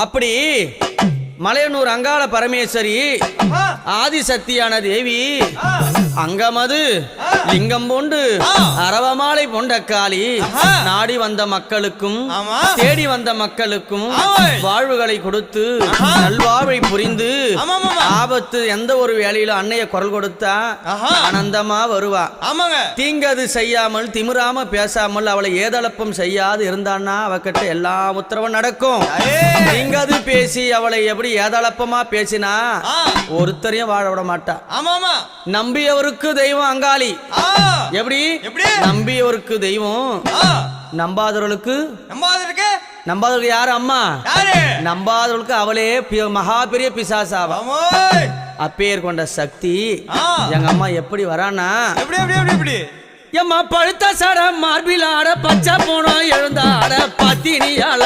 அப்படி மலையனூர் அங்காள பரமேஸ்வரி ஆதிசக்தியான தேவி அங்கமது லிங்கம் போண்டு அரவமாலை பொண்ட காளி நாடி வந்த மக்களுக்கும் தேடி வந்த மக்களுக்கும் வாழ்வுகளை கொடுத்து நல்வாழ்வை புரிந்து ஆபத்து எந்த ஒரு வேலையில அன்னைய குரல் கொடுத்தா ஆனந்தமா வருவா. தீங்கது செய்யாமல் திமிராம பேசாமல் அவளை ஏதளப்பம் செய்யாது இருந்தான்னா அவகிட்ட எல்லா உத்தரவும் நடக்கும். தீங்கது பேசி அவளை எப்படி ஏதளப்பமா பேசினா ஒருத்தரையும் வாழ விட மாட்டா. நம்பியவருக்கு தெய்வம் அங்காளி. எப்படி நம்பியவருக்கு தெய்வம், நம்பாதவர்களுக்கு யாரு அம்மா, நம்பாதவர்களுக்கு அவளே மகா பெரிய பிசாசாவா. அப்பேர் கொண்ட சக்தி எங்க அம்மா எப்படி வரானா, எம்மா பழுத்த சட மார்பில் ஆட பச்சை போனோம் எழுந்தாட பத்தினியால